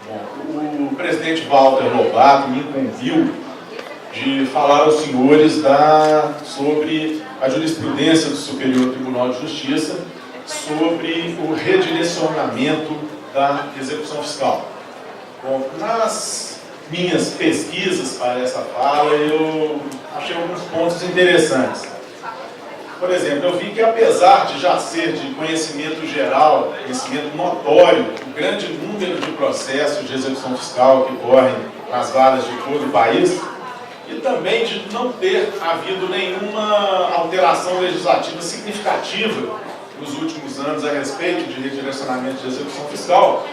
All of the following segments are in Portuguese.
Bom, o presidente Walter Lobato me incumbiu de falar aos senhores sobre a jurisprudência do Superior Tribunal de Justiça sobre o redirecionamento da execução fiscal. Bom, nas minhas pesquisas para essa fala, eu achei alguns pontos interessantes. Por exemplo, eu vi que apesar de já ser de conhecimento geral, conhecimento notório, o grande número de processos de execução fiscal que correm nas varas de todo o país, e também de não ter havido nenhuma alteração legislativa significativa nos últimos anos a respeito de redirecionamento de execução fiscal,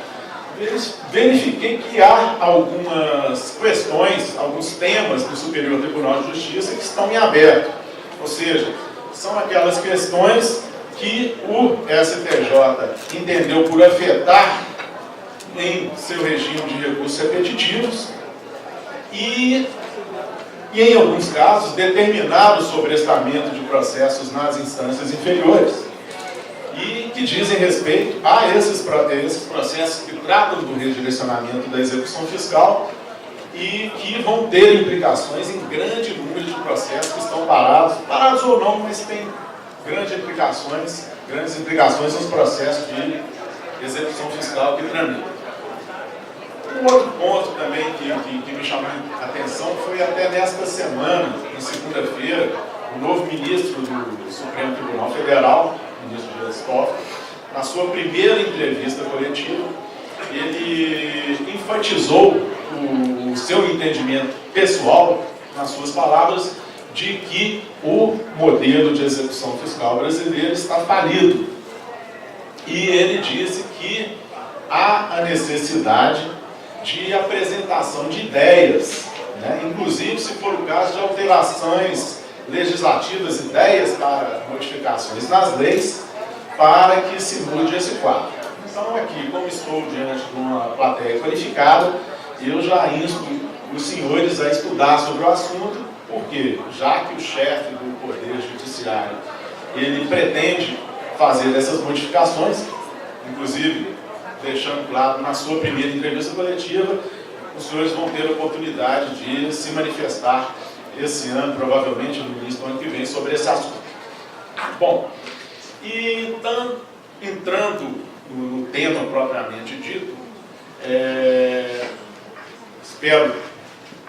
verifiquei que há algumas questões, alguns temas do Superior Tribunal de Justiça que estão em aberto. Ou seja, são aquelas questões que o STJ entendeu por afetar em seu regime de recursos repetitivos e em alguns casos, determinar o sobrestamento de processos nas instâncias inferiores e que dizem respeito a esses processos que tratam do redirecionamento da execução fiscal e que vão ter implicações em grande número de processos que estão parados ou não, mas tem grandes implicações nos processos de execução fiscal que tramitam. Um outro ponto também que me chamou a atenção foi até nesta semana, na segunda-feira, o novo ministro do Supremo Tribunal Federal, o ministro Dias Toffoli, na sua primeira entrevista coletiva, ele enfatizou o seu entendimento pessoal, nas suas palavras, de que o modelo de execução fiscal brasileiro está falido. E ele disse que há a necessidade de apresentação de ideias, né? Inclusive, se for o caso de alterações legislativas, ideias para modificações nas leis, para que se mude esse quadro. Então, aqui, como estou diante de uma plateia qualificada, eu já insto os senhores a estudar sobre o assunto, porque, já que o chefe do Poder Judiciário, ele pretende fazer essas modificações, inclusive, deixando claro, na sua primeira entrevista coletiva, os senhores vão ter a oportunidade de se manifestar esse ano, provavelmente no início do ano que vem, sobre esse assunto. Bom, e então, entrando no tema propriamente dito, espero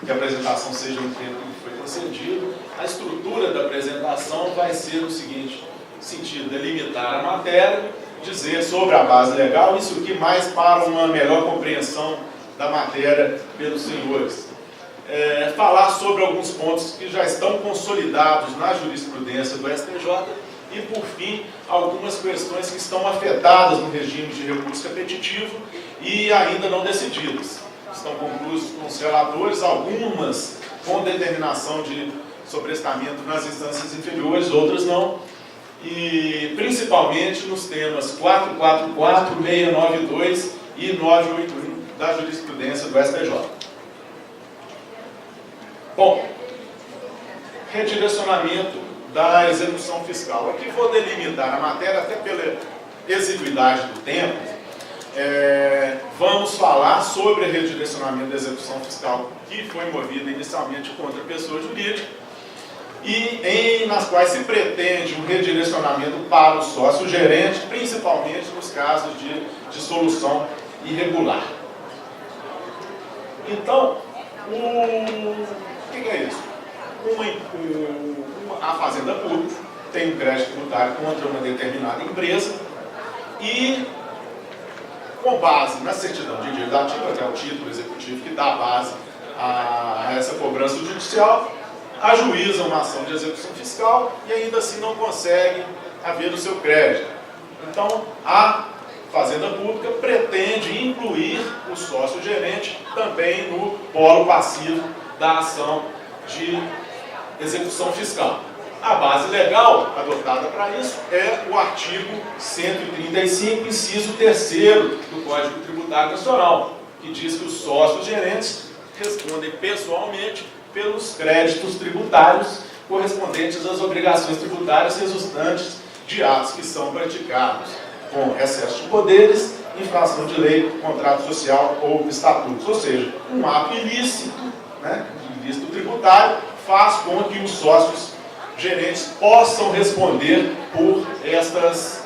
que a apresentação seja no tempo que foi concedido. A estrutura da apresentação vai ser no seguinte sentido: delimitar a matéria, dizer sobre a base legal, isso aqui mais para uma melhor compreensão da matéria pelos senhores. Falar sobre alguns pontos que já estão consolidados na jurisprudência do STJ e, por fim, algumas questões que estão afetadas no regime de recurso repetitivo e ainda não decididas. Estão conclusas com os relatores, algumas com determinação de sobrestamento nas instâncias inferiores, outras não. E principalmente nos temas 444, 692 e 981 da jurisprudência do STJ. Bom, redirecionamento da execução fiscal. Aqui vou delimitar a matéria, até pela exiguidade do tempo. Vamos falar sobre o redirecionamento da execução fiscal que foi movida inicialmente contra a pessoa jurídica, e nas quais se pretende um redirecionamento para o sócio-gerente, principalmente nos casos de dissolução irregular. Então, o que é isso? A Fazenda Pública tem um crédito tributário contra uma determinada empresa e, com base na certidão de dívida ativa, que é o título executivo que dá base a essa cobrança judicial, ajuiza uma ação de execução fiscal e ainda assim não consegue haver o seu crédito. Então, a Fazenda Pública pretende incluir o sócio-gerente também no polo passivo da ação de execução fiscal. A base legal adotada para isso é o artigo 135, inciso 3º do Código Tributário Nacional, que diz que os sócios-gerentes respondem pessoalmente pelos créditos tributários correspondentes às obrigações tributárias resultantes de atos que são praticados com excesso de poderes infração de lei, contrato social ou estatutos. Ou seja, um ato ilícito, né, ilícito tributário, faz com que os sócios gerentes possam responder por estas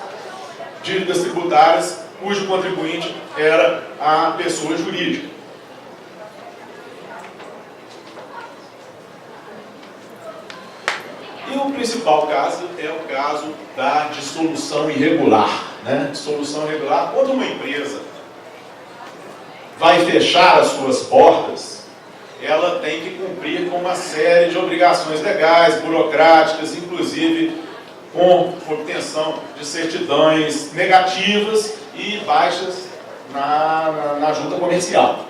dívidas tributárias cujo contribuinte era a pessoa jurídica. E o principal caso é o caso da dissolução irregular. Né? Dissolução irregular, quando uma empresa vai fechar as suas portas, ela tem que cumprir com uma série de obrigações legais, burocráticas, inclusive com obtenção de certidões negativas e baixas na junta comercial.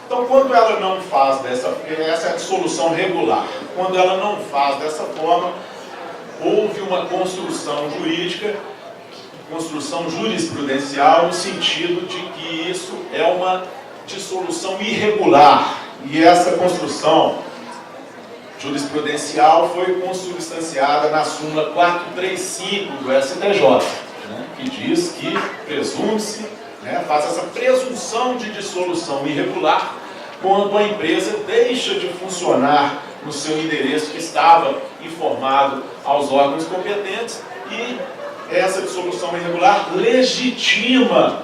Então, quando ela não faz essa é a dissolução regular, quando ela não faz dessa forma, houve uma construção jurídica, construção jurisprudencial, no sentido de que isso é uma dissolução irregular. E essa construção jurisprudencial foi consubstanciada na súmula 435 do STJ, né, que diz que presume-se, né, faz essa presunção de dissolução irregular quando a empresa deixa de funcionar no seu endereço que estava informado aos órgãos competentes e essa dissolução irregular legitima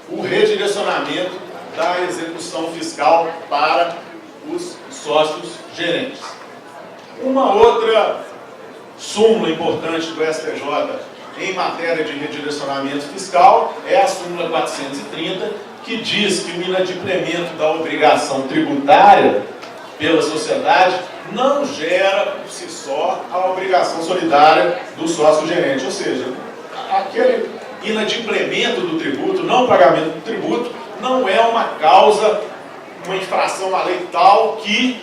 o redirecionamento da execução fiscal para os sócios gerentes. Uma outra súmula importante do STJ em matéria de redirecionamento fiscal é a súmula 430, que diz que o inadimplemento da obrigação tributária pela sociedade não gera por si só a obrigação solidária do sócio gerente, ou seja, aquele inadimplemento do tributo, não pagamento do tributo, não é uma causa, uma infração à lei tal que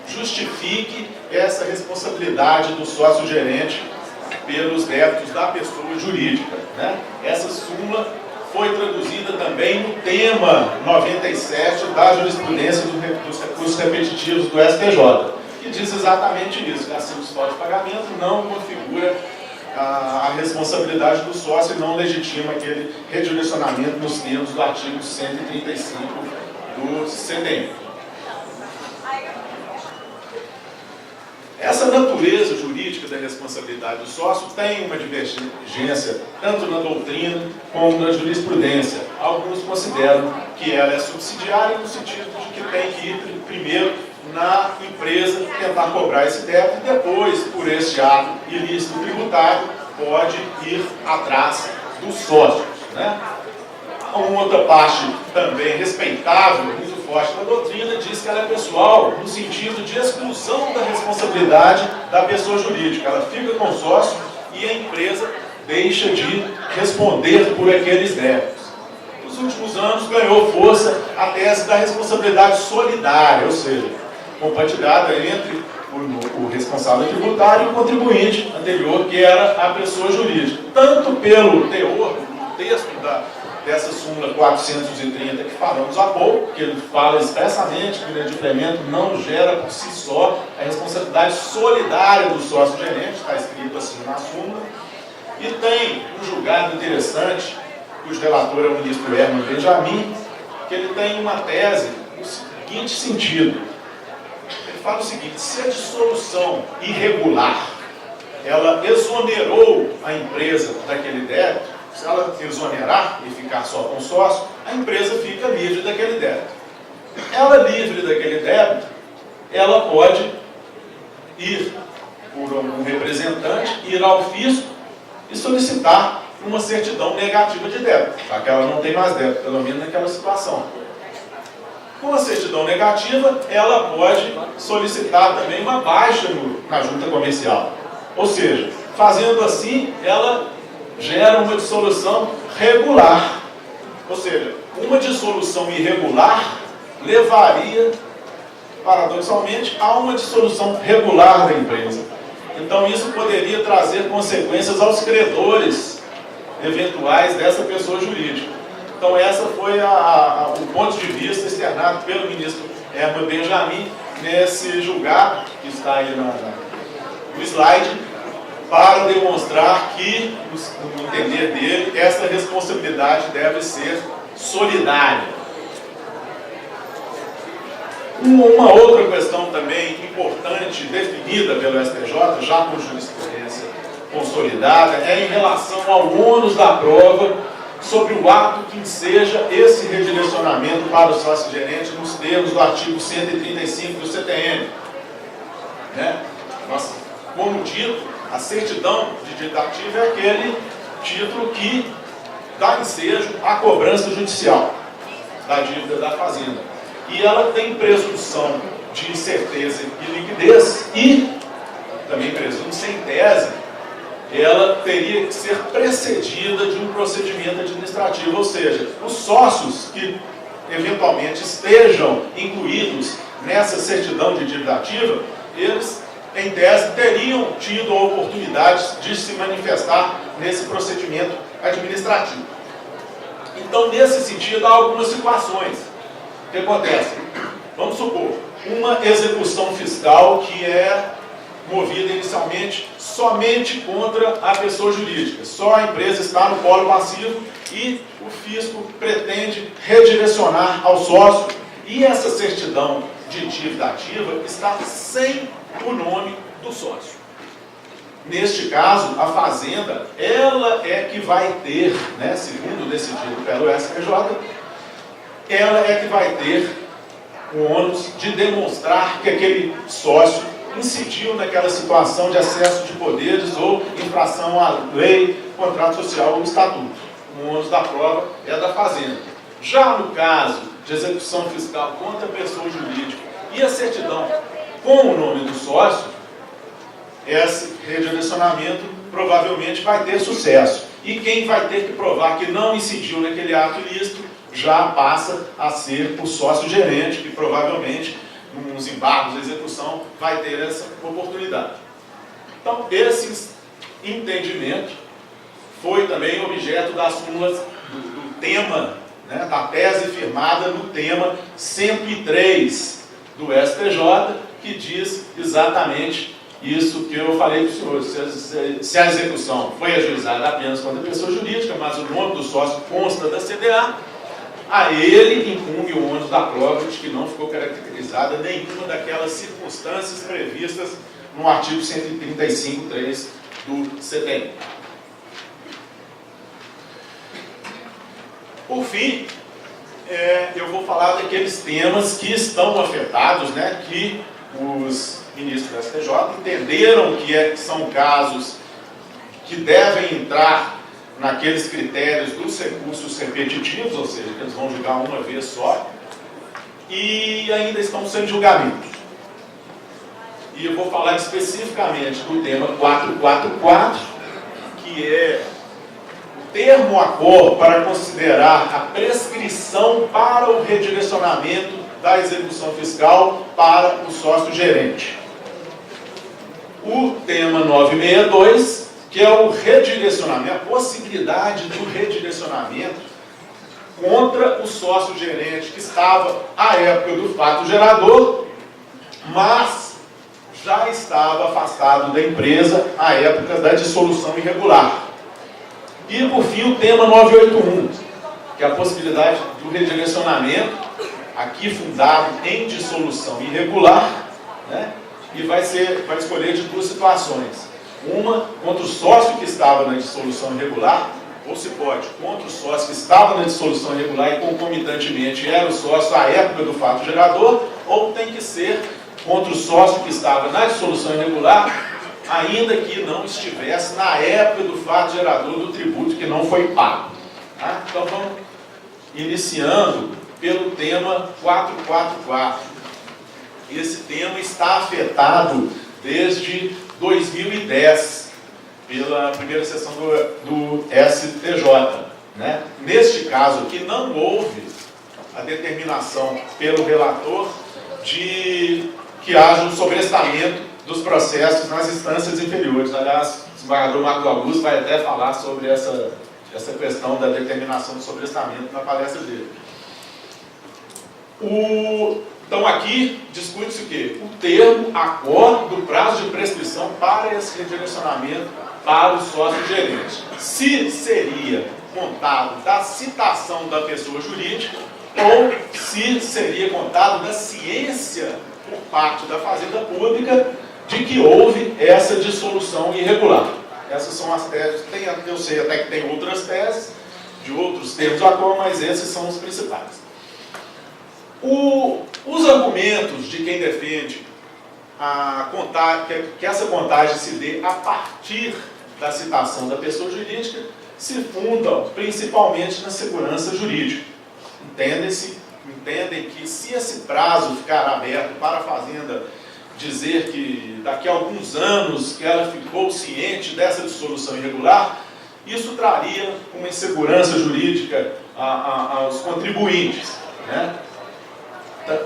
justifique essa responsabilidade do sócio gerente pelos débitos da pessoa jurídica. Né? Essa súmula foi traduzida também no tema 97 da jurisprudência dos recursos repetitivos do STJ, que diz exatamente isso, que a simples falta de pagamento não configura a responsabilidade do sócio e não legitima aquele redirecionamento nos termos do artigo 135 do CDM. Essa natureza jurídica da responsabilidade do sócio tem uma divergência tanto na doutrina como na jurisprudência. Alguns consideram que ela é subsidiária no sentido de que tem que ir primeiro na empresa tentar cobrar esse débito e depois, por este ato ilícito tributário, pode ir atrás dos sócios. Né? Uma outra parte também respeitável, muito forte da doutrina, diz que ela é pessoal, no sentido de exclusão da responsabilidade da pessoa jurídica. Ela fica com o sócio e a empresa deixa de responder por aqueles débitos. Nos últimos anos ganhou força a tese da responsabilidade solidária, ou seja, compartilhada entre o responsável tributário e o contribuinte anterior, que era a pessoa jurídica. Tanto pelo teor do texto dessa súmula 430 que falamos há pouco, que ele fala expressamente que o inadimplemento não gera por si só a responsabilidade solidária do sócio gerente, está escrito assim na súmula, e tem um julgado interessante, cujo relator é o ministro Herman Benjamin, que ele tem uma tese no seguinte sentido. Ele fala o seguinte: se a dissolução irregular ela exonerou a empresa daquele débito, se ela exonerar e ficar só com o sócio, a empresa fica livre daquele débito. Ela livre daquele débito, ela pode ir por um representante, ir ao fisco e solicitar uma certidão negativa de débito, já que ela não tem mais débito, pelo menos naquela situação. Com a certidão negativa, ela pode solicitar também uma baixa na junta comercial. Ou seja, fazendo assim, ela gera uma dissolução regular. Ou seja, uma dissolução irregular levaria, paradoxalmente, a uma dissolução regular da empresa. Então, isso poderia trazer consequências aos credores eventuais dessa pessoa jurídica. Então, essa foi o ponto de vista externado pelo ministro Herman Benjamin nesse julgado, que está aí no slide, para demonstrar que, no entender dele, essa responsabilidade deve ser solidária. Uma outra questão também importante, definida pelo STJ, já com jurisprudência consolidada, é em relação ao ônus da prova sobre o ato que enseja esse redirecionamento para o sócio-gerente nos termos do artigo 135 do CTN. Mas, como dito, a certidão de dívida ativa é aquele título que dá ensejo à cobrança judicial da dívida da fazenda. E ela tem presunção de certeza e liquidez e também presunção em tese, ela teria que ser precedida de um procedimento administrativo, ou seja, os sócios que eventualmente estejam incluídos nessa certidão de dívida ativa, eles, em tese, teriam tido a oportunidade de se manifestar nesse procedimento administrativo. Então, nesse sentido, há algumas situações. O que acontece? Vamos supor, uma execução fiscal que é movida inicialmente somente contra a pessoa jurídica. Só a empresa está no polo passivo e o fisco pretende redirecionar ao sócio e essa certidão de dívida ativa está sem o nome do sócio. Neste caso, a fazenda, ela é que vai ter, segundo decidido pelo STJ, ela é que vai ter o ônus de demonstrar que aquele sócio incidiu naquela situação de excesso de poderes ou infração à lei, contrato social ou estatuto. O ônus da prova é da fazenda. Já no caso de execução fiscal contra a pessoa jurídica e a certidão com o nome do sócio, esse redirecionamento provavelmente vai ter sucesso. E quem vai ter que provar que não incidiu naquele ato ilícito já passa a ser o sócio-gerente, que provavelmente, nos embargos de execução, vai ter essa oportunidade. Então, esse entendimento foi também objeto das súmulas do tema, da tese firmada no tema 103 do STJ, que diz exatamente isso que eu falei para os senhores. Se a execução foi ajuizada apenas contra a pessoa jurídica, mas o nome do sócio consta da CDA, a ele incumbe o ônus da prova de que não ficou caracterizada nenhuma daquelas circunstâncias previstas no artigo 135.3 do CTN. Por fim, eu vou falar daqueles temas que estão afetados, que os ministros do STJ entenderam que são casos que devem entrar naqueles critérios dos recursos repetitivos, ou seja, que eles vão julgar uma vez só, e ainda estão sem julgamento. E eu vou falar especificamente do tema 444, que é o termo acor para considerar a prescrição para o redirecionamento da execução fiscal para o sócio-gerente. O tema 962, que é o redirecionamento, a possibilidade do redirecionamento contra o sócio-gerente que estava à época do fato gerador, mas já estava afastado da empresa à época da dissolução irregular. E, por fim, o tema 981, que é a possibilidade do redirecionamento, aqui fundado em dissolução irregular, e vai escolher de duas situações. Uma contra o sócio que estava na dissolução irregular, ou se pode, contra o sócio que estava na dissolução irregular e concomitantemente era o sócio à época do fato gerador, ou tem que ser contra o sócio que estava na dissolução irregular, ainda que não estivesse na época do fato gerador do tributo que não foi pago. Então vamos iniciando pelo tema 444. Esse tema está afetado desde 2010, pela primeira sessão do STJ. Neste caso aqui, não houve a determinação pelo relator de que haja um sobrestamento dos processos nas instâncias inferiores. Aliás, o desembargador Marco Augusto vai até falar sobre essa questão da determinação do sobrestamento na palestra dele. Então aqui discute-se o quê? O termo acor do prazo de prescrição para esse redirecionamento para o sócio-gerente. Se seria contado da citação da pessoa jurídica ou se seria contado da ciência por parte da Fazenda Pública de que houve essa dissolução irregular. Essas são as teses. Eu sei até que tem outras teses, de outros termos à cor, mas esses são os principais. Os argumentos de quem defende que essa contagem se dê a partir da citação da pessoa jurídica se fundam principalmente na segurança jurídica. Entendem que se esse prazo ficar aberto para a Fazenda dizer que daqui a alguns anos que ela ficou ciente dessa dissolução irregular, isso traria uma insegurança jurídica aos contribuintes, né?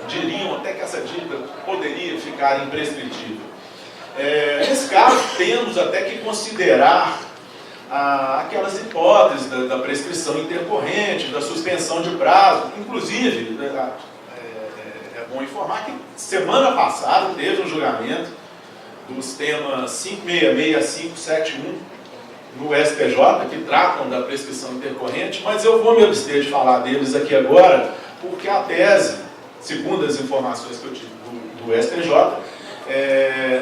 Diriam até que essa dívida poderia ficar imprescritível. Nesse caso, temos até que considerar aquelas hipóteses da prescrição intercorrente, da suspensão de prazo. Inclusive, é bom informar que semana passada teve um julgamento dos temas 566 a 571 no STJ, que tratam da prescrição intercorrente, mas eu vou me abster de falar deles aqui agora, porque a tese, segundo as informações que eu tive do STJ,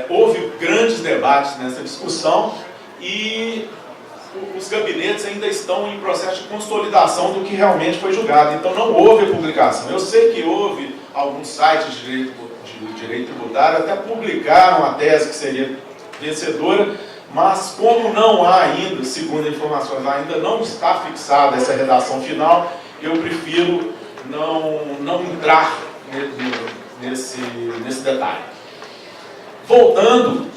houve grandes debates nessa discussão e os gabinetes ainda estão em processo de consolidação do que realmente foi julgado. Então não houve publicação. Eu sei que houve alguns sites de direito tributário até publicaram a tese que seria vencedora, mas como não há ainda, segundo informações, ainda não está fixada essa redação final, eu prefiro não entrar nesse detalhe. Voltando,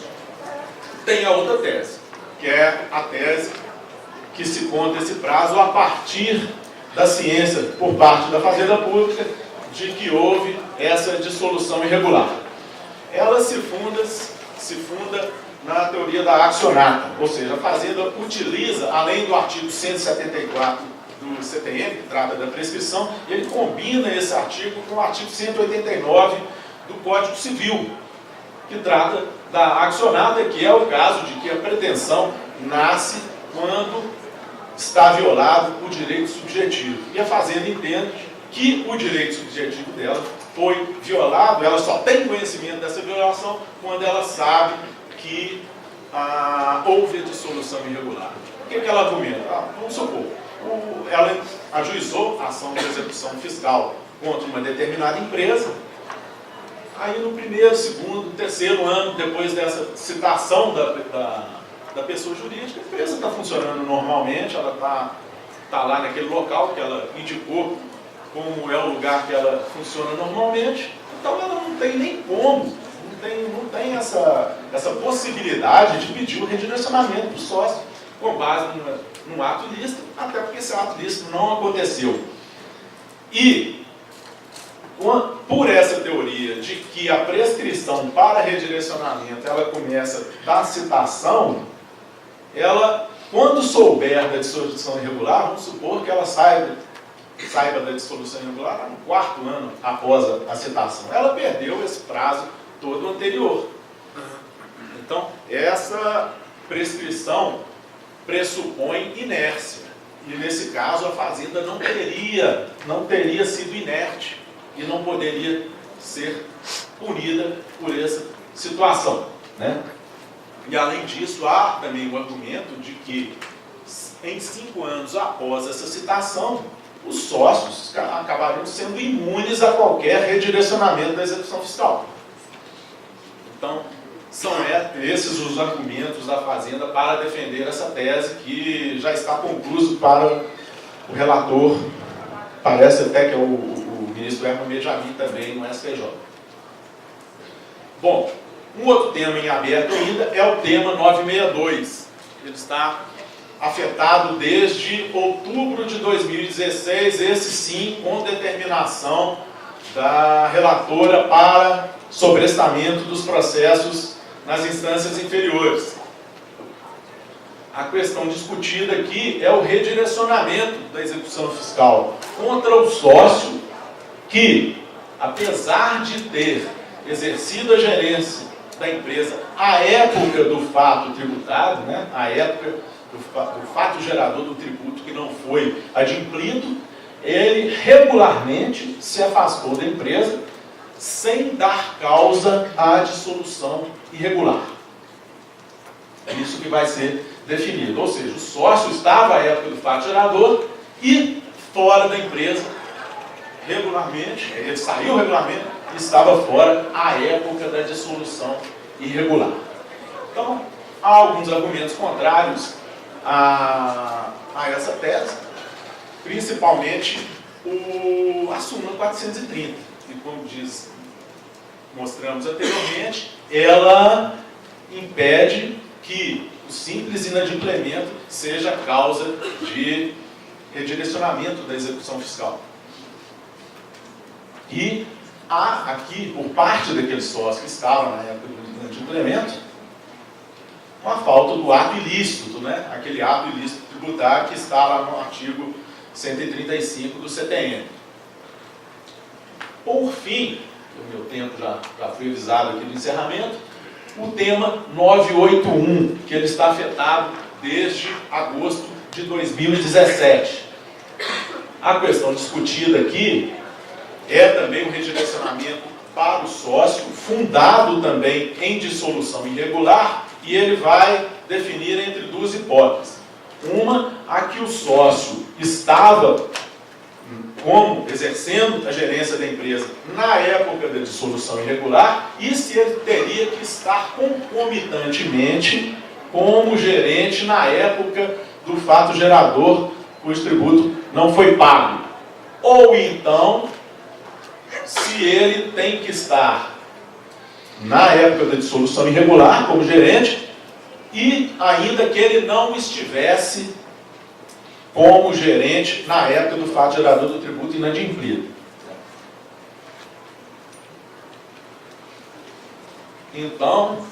tem a outra tese, que é a tese que se conta esse prazo a partir da ciência por parte da Fazenda Pública de que houve essa dissolução irregular. Ela se funda na teoria da accionata, ou seja, a Fazenda utiliza, além do artigo 174 do CTM, que trata da prescrição, ele combina esse artigo com o artigo 189 do Código Civil, que trata da accionata, que é o caso de que a pretensão nasce quando está violado o direito subjetivo. E a Fazenda entende que o direito subjetivo dela foi violado, ela só tem conhecimento dessa violação quando ela sabe que houve a dissolução irregular. O que ela argumenta? Vamos supor, ela ajuizou a ação de execução fiscal contra uma determinada empresa. Aí no primeiro, segundo, terceiro ano, depois dessa citação da pessoa jurídica, a empresa está funcionando normalmente, ela está lá naquele local que ela indicou como é o lugar que ela funciona normalmente, então ela não tem nem como, não tem essa possibilidade de pedir o redirecionamento do sócio com base num ato lícito, até porque esse ato lícito não aconteceu. E por essa teoria de que a prescrição para redirecionamento ela começa da citação, ela, quando souber da dissolução irregular, vamos supor que ela saiba da dissolução irregular no quarto ano após a citação, ela perdeu esse prazo todo anterior. Então, essa prescrição pressupõe inércia. E nesse caso a Fazenda não teria sido inerte e não poderia ser punida por essa situação, né? E além disso, há também o argumento de que em 5 anos após essa citação, os sócios acabariam sendo imunes a qualquer redirecionamento da execução fiscal. Então, são esses os argumentos da Fazenda para defender essa tese, que já está concluso para o relator, parece até que é o ministro Herman Benjamin também no STJ. Bom, um outro tema em aberto ainda é o tema 962. Ele está afetado desde outubro de 2016, esse sim com determinação da relatora para sobrestamento dos processos nas instâncias inferiores. A questão discutida aqui é o redirecionamento da execução fiscal contra o sócio que, apesar de ter exercido a gerência da empresa à época do fato tributado, né, à época do fato gerador do tributo que não foi adimplido, ele regularmente se afastou da empresa sem dar causa à dissolução irregular. É isso que vai ser definido. Ou seja, o sócio estava à época do fato gerador e fora da empresa regularmente, ele saiu regularmente e estava fora à época da dissolução irregular. Então, há alguns argumentos contrários a essa tese, principalmente a súmula 430, que, como mostramos anteriormente, ela impede que o simples inadimplemento seja causa de redirecionamento da execução fiscal. E há aqui, por parte daqueles sócios que estavam na época do inadimplemento, uma falta do ato ilícito, né? Aquele ato ilícito tributário que está lá no artigo 135 do CTN. Por fim, o meu tempo já foi avisado aqui no encerramento, o tema 981, que ele está afetado desde agosto de 2017. A questão discutida aqui é também um redirecionamento para o sócio, fundado também em dissolução irregular, e ele vai definir entre duas hipóteses. Uma, a que o sócio estava como exercendo a gerência da empresa na época da dissolução irregular, e se ele teria que estar concomitantemente como gerente na época do fato gerador cujo tributo não foi pago. Ou então, se ele tem que estar na época da dissolução irregular como gerente e ainda que ele não estivesse como gerente na época do fato gerador do tributo inadimplido. Então,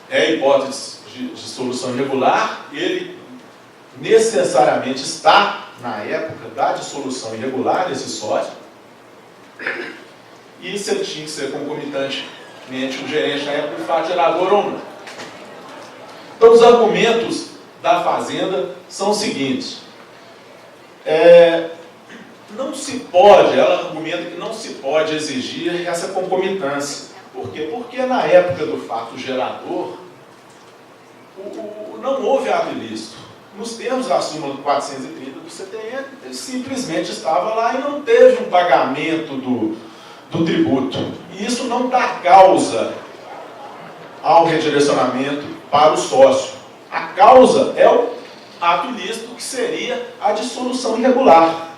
é a hipótese de dissolução irregular, ele necessariamente está na época da dissolução irregular, esse sócio, e se ele tinha que ser concomitantemente o gerente na época do fato gerador ou não. Então, os argumentos da Fazenda são os seguintes. Não se pode, ela argumenta que não se pode exigir essa concomitância. Por quê? Porque na época do fato gerador, não houve ato ilícito. Nos termos da súmula 430 do CTN, ele simplesmente estava lá e não teve um pagamento do tributo. E isso não dá causa ao redirecionamento para o sócio. A causa é o ato ilícito, que seria a dissolução irregular.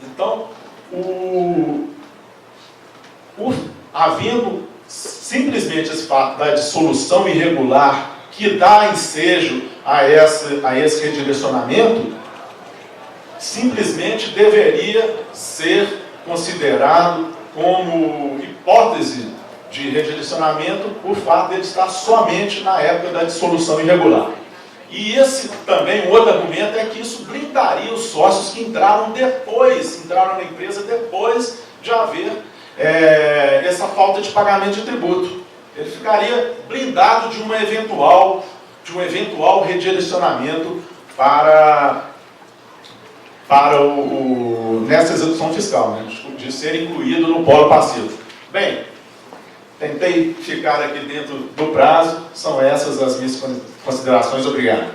Então, havendo simplesmente esse fato da dissolução irregular que dá ensejo a esse redirecionamento, simplesmente deveria ser considerado como hipótese de redirecionamento o fato de ele estar somente na época da dissolução irregular. E esse também, um outro argumento, é que isso blindaria os sócios que entraram na empresa depois de haver essa falta de pagamento de tributo. Ele ficaria blindado de um eventual redirecionamento nessa execução fiscal, né, de ser incluído no polo passivo. Bem, tentei ficar aqui dentro do prazo, são essas as minhas considerações. Obrigado.